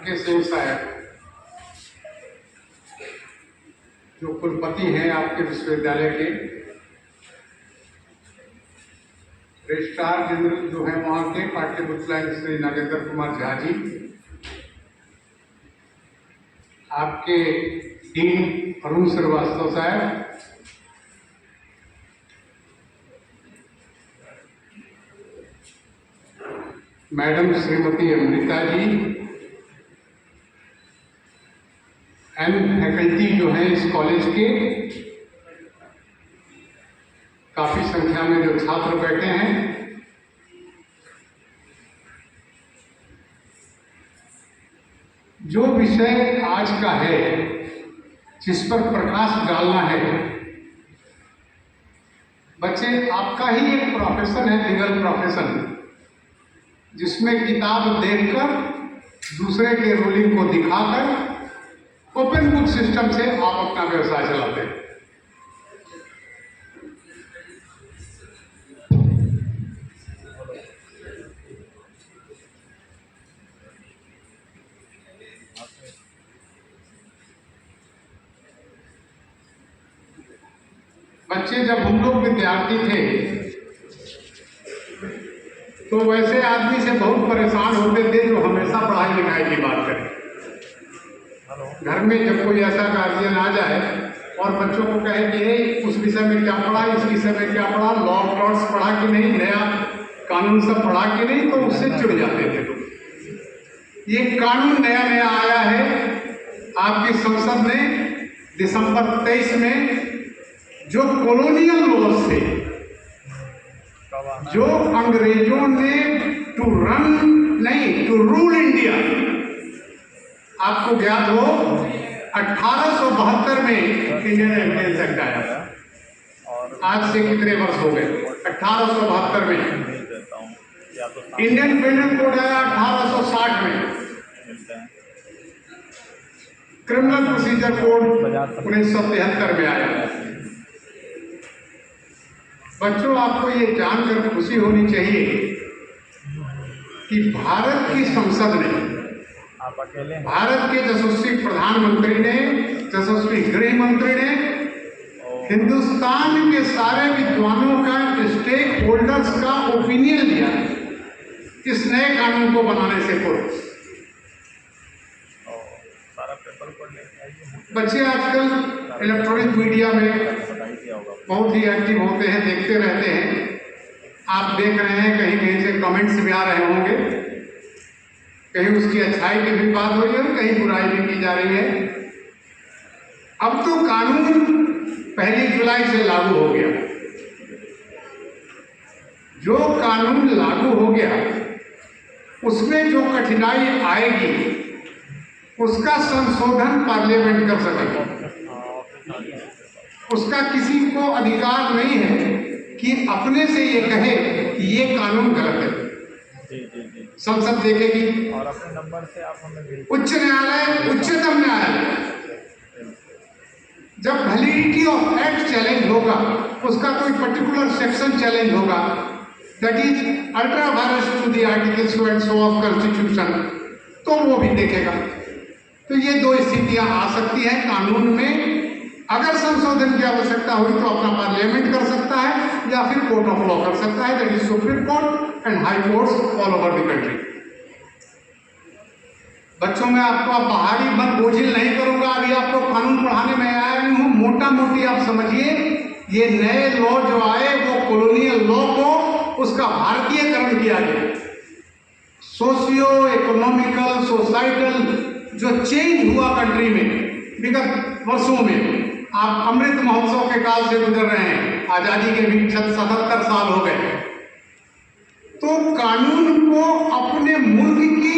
के सिंह साहब जो कुलपति हैं आपके विश्वविद्यालय के, रजिस्ट्रार जनरल जो है वहाँ के पाटलिपुत्र श्री नागेंद्र कुमार झा जी, आपके डीन अरुण श्रीवास्तव साहब, madam Shrimati Amrita ji, and faculty जो है इस कॉलेज के, काफी संख्या में जो छात्र बैठे हैं, जो विषय आज का है जिस पर प्रकाश डालना है, बच्चे आपका ही एक प्रोफेशन है, लीगल प्रोफेशन, जिसमें किताब देखकर दूसरे के रूलिंग को दिखाकर ओपन बुक सिस्टम से आप अपना व्यवसाय चलाते हैं। बच्चे जब हम लोग विद्यार्थी थे तो वैसे आदमी से बहुत परेशान होते थे जो हमेशा पढ़ाई लिखाई की बात करे। घर में जब कोई ऐसा गार्जियन आ जाए और बच्चों को कहे कि उस विषय में क्या पढ़ा, इस विषय में क्या पढ़ा, लॉ टॉर्ट्स पढ़ा कि नहीं, नया कानून सब पढ़ा कि नहीं, तो उससे चिढ़ जाते थे लोग। ये कानून नया नया आया है आपकी संसद ने दिसंबर 23 में, जो कॉलोनियल लॉज थे, जो अंग्रेजों ने टू रूल इंडिया, आपको ज्ञात हो 1872 में इंडियन एविडेंस एक्ट आया। आज से कितने वर्ष हो गए? 1872 में। इंडियन पेनल कोड आया 1860 में। क्रिमिनल प्रोसीजर कोड 1973 में आया। बच्चों, आपको ये जानकर खुशी होनी चाहिए कि भारत की संसद ने, भारत के यशस्वी प्रधानमंत्री ने, यशस्वी गृह मंत्री ने हिंदुस्तान के सारे विद्वानों का, स्टेक होल्डर्स का ओपिनियन लिया इस नए कानून को बनाने से पूर्व। बच्चे आजकल इलेक्ट्रॉनिक मीडिया में बहुत ही एक्टिव होते हैं, देखते रहते हैं। आप देख रहे हैं कहीं कहीं से कमेंट्स भी आ रहे होंगे, कहीं उसकी अच्छाई की भी बात हो रही है, कहीं बुराई भी की जा रही है। अब तो कानून 1 जुलाई से लागू हो गया। जो कानून लागू हो गया उसमें जो कठिनाई आएगी उसका संशोधन पार्लियामेंट कर सकेगा। उसका किसी को अधिकार नहीं है कि अपने से ये कहे कि ये कानून गलत है। संसद देखेगी और अपने नंबर से आप हमें उच्च न्यायालय, उच्चतम न्यायालय जब वैलिडिटी ऑफ एक्ट चैलेंज होगा, उसका कोई पर्टिकुलर सेक्शन चैलेंज होगा, that is ultra violence to the articles and so of constitution, तो वो भी देखेगा। तो ये दो स्थितियां आ सकती हैं कानून में। अगर संशोधन की आवश्यकता हुई तो अपना पार्लियामेंट कर सकता है या फिर कोर्ट ऑफ लॉ कर सकता है, that is supreme court and high courts all over the country. बच्चों में आपको पहाड़ी बन बोझिल नहीं करूंगा, अभी आपको कानून पढ़ाने में आया हूं। मोटा मोटी आप समझिए, ये नए लॉ जो आए वो कॉलोनियल लॉ को उसका भारतीयकरण किया गया। सोशियो इकोनॉमिकल सोसाइटल जो चेंज हुआ कंट्री में विगत वर्षों में, आप अमृत महोत्सव के काल से गुजर रहे हैं, आजादी के भी 77 साल हो गए। तो कानून को अपने मुल्क की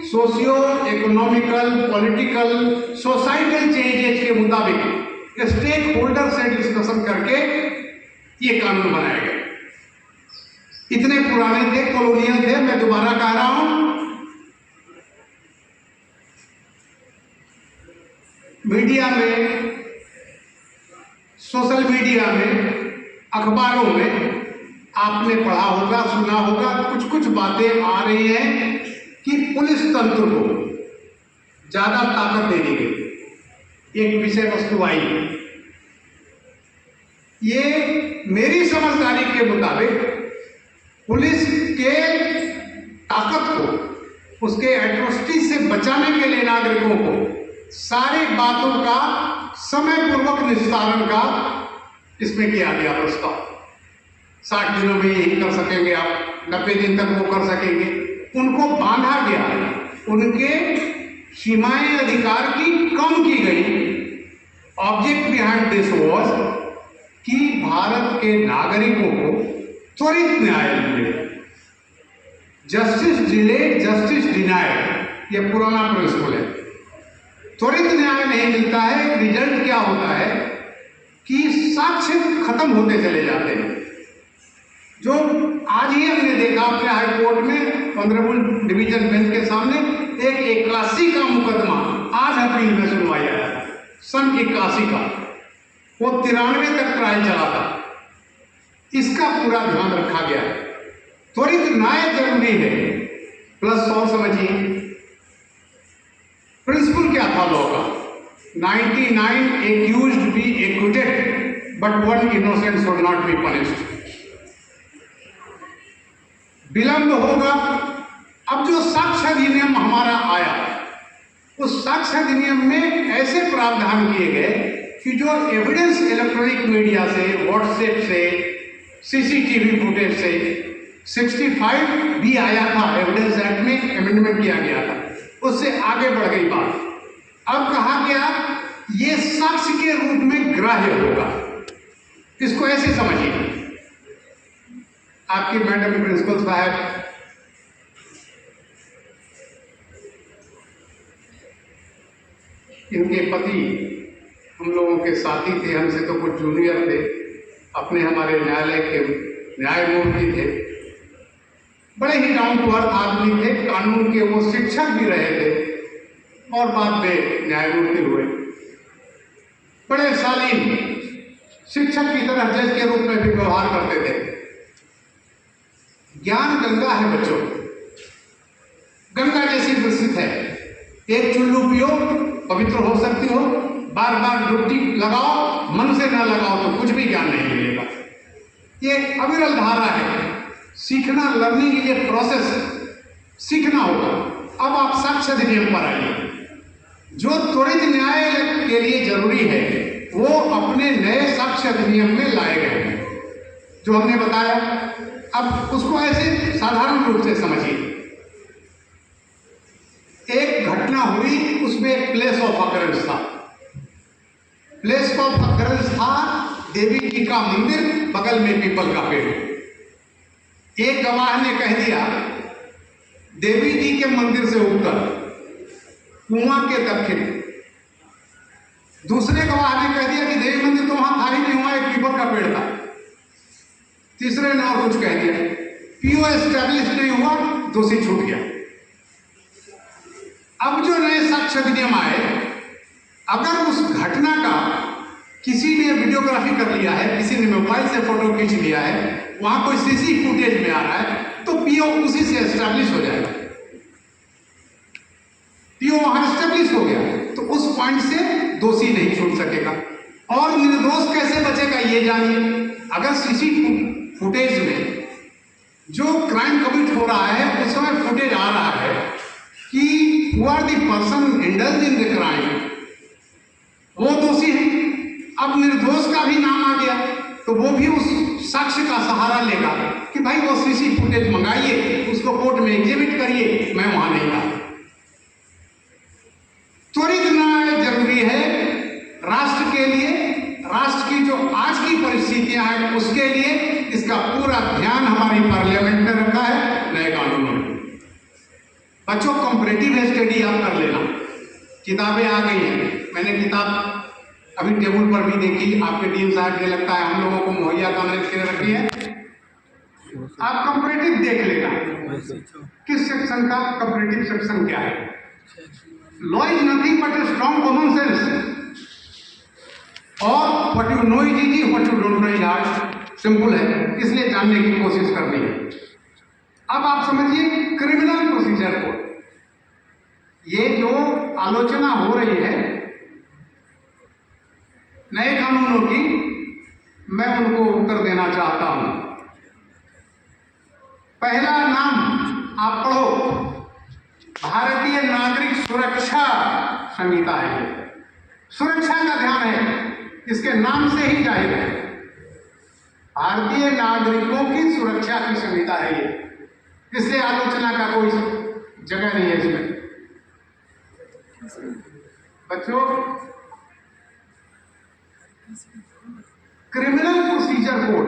socio economical political societal changes के मुताबिक स्टेक होल्डर से डिस्कशन करके ये कानून बनाया गया। इतने पुराने थे, कॉलोनियल थे। मैं दोबारा कह रहा हूं, मीडिया में, सोशल मीडिया में, अखबारों में आपने पढ़ा होगा, सुना होगा, कुछ कुछ बातें आ रही हैं कि पुलिस तंत्र को ज्यादा ताकत दे दी गई। एक विषय वस्तु आई, ये मेरी समझदारी के मुताबिक पुलिस के ताकत को, उसके एट्रोसिटी से बचाने के लिए नागरिकों को सारी बातों का समय पूर्वक निस्तारण का इसमें किया गया प्रस्ताव। 60 दिनों में यही कर सकेंगे आप, 90 दिन तक वो कर सकेंगे। उनको बांधा गया, उनके सीमाएं अधिकार की कम की गई। ऑब्जेक्ट बिहाइंड दिस वाज कि भारत के नागरिकों को त्वरित न्याय मिले। जस्टिस डिलेड जस्टिस डिनाइड, ये पुराना प्रिंसिपल है। त्वरित न्याय नहीं मिलता है, रिजल्ट क्या होता है कि साक्ष्य खत्म होते चले जाते हैं। जो आज ही हमने देखा अपने हाई कोर्ट में ऑनरेबल डिवीजन बेंच के सामने एक 81 का मुकदमा आज अपील में सुनवाई आया था, सन 81 का, वो 93 तक ट्रायल चला था। इसका पूरा ध्यान रखा गया। त्वरित न्याय जरूरी है। प्लस और समझिए प्रिंसिपल क्या था लॉ का, 99 accused be acquitted but 1 innocent should not be punished. विलंब होगा। अब जो साक्ष्य अधिनियम हमारा आया, उस साक्ष्य अधिनियम में ऐसे प्रावधान किए गए कि जो एविडेंस इलेक्ट्रॉनिक मीडिया से, व्हाट्सएप से, सीसीटीवी फुटेज से 65 भी आया था, एविडेंस एक्ट में अमेंडमेंट किया गया था, उससे आगे बढ़ गई बात। अब कहा गया ये साक्ष्य के रूप में ग्राह्य होगा। इसको ऐसे समझिए, आपकी मैडम प्रिंसिपल साहब इनके पति हम लोगों के साथी थे, हमसे तो कुछ जूनियर थे, अपने हमारे न्यायालय के न्यायमूर्ति थे, बड़े ही डाउन टू अर्थ आदमी थे, कानून के वो शिक्षक भी रहे थे और बाद में न्यायमूर्ति हुए। बड़े शालीन शिक्षक की तरह जज के रूप में भी व्यवहार करते थे। ज्ञान गंगा है बच्चों, गंगा जैसी विकसित है। एक चुल्लू पियो, पवित्र हो सकती हो, बार बार डुबकी लगाओ, मन से ना लगाओ तो कुछ भी ज्ञान नहीं मिलेगा। ये अविरल धारा है। सीखना, लर्निंग इज ए प्रोसेस, सीखना होगा। अब आप साक्ष्य अधिनियम पर आइए। जो त्वरित न्याय के लिए जरूरी है वो अपने नए साक्ष्य अधिनियम में लाए गए हैं, जो हमने बताया। अब उसको ऐसे साधारण रूप से समझिए। एक घटना हुई, उसमें एक प्लेस ऑफ अकरेंस था। प्लेस ऑफ अकरेंस था देवी जी का मंदिर, बगल में पीपल का पेड़। एक गवाह ने कह दिया देवी जी के मंदिर से उत्तर, कुआं के दक्षिण। दूसरे गवाह ने कह दिया कि देवी मंदिर तो वहां था ही नहीं, वहां एक पीपल का पेड़ था। तीसरे ने और कुछ कह दिया। पीओ एस्टैब्लिश नहीं हुआ, दोषी छूट गया। अब जो नए साक्ष्य अधिनियम आए, अगर उस घटना का किसी ने वीडियोग्राफी कर लिया है, किसी ने मोबाइल से फोटो खींच लिया है, वहां कोई सीसी फुटेज में आ रहा है, तो पीओ उसी से एस्टैब्लिश हो जाएगा। पीओ वहां एस्टैब्लिश हो गया तो उस पॉइंट से दोषी नहीं छूट सकेगा। और निर्दोष कैसे बचेगा ये जानिए। अगर सीसी फुटेज में जो क्राइम कमिट हो रहा है उस समय फुटेज आ रहा है कि who are the person indulge in the crime, वो दोषी है। अब निर्दोष का भी नाम आ गया तो वो भी उस साक्ष्य का सहारा लेगा कि भाई वो सीसी फुटेज मंगाइए, उसको कोर्ट में एग्जिबिट करिए, मैं वहां नहीं था। त्वरित न्याय जरूरी है राष्ट्र के लिए, राष्ट्र की जो आज की परिस्थितियां हैं उसके लिए। इसका पूरा ध्यान हमारी पार्लियामेंट ने रखा है नए कानूनों में। बच्चों, कंपैरेटिव स्टडी आप कर लेना, किताबें आ गई हैं। मैंने किताब अभी टेबल पर भी देखी, आपके डीन साहब ने लगता है हम लोगों को मुहैया करने के लिए रखी है। आप कंपैरेटिव देख लेना, किस सेक्शन का कंपैरेटिव सेक्शन क्या है। Law is nothing but a strong common sense, और what you know is easy, what you don't know is hard. Simple है, इसलिए जानने की कोशिश करनी है। अब आप समझिए क्रिमिनल प्रोसीजर कोड। ये जो आलोचना हो रही है नए कानूनों की, मैं उनको उत्तर देना चाहता हूं। पहला नाम आप पढ़ो, भारतीय नागरिक सुरक्षा संहिता है। सुरक्षा का ध्यान है, इसके नाम से ही जाहिर है, भारतीय नागरिकों की सुरक्षा की संहिता है ये, इसलिए आलोचना का कोई जगह नहीं है इसमें। बच्चों, क्रिमिनल प्रोसीजर कोड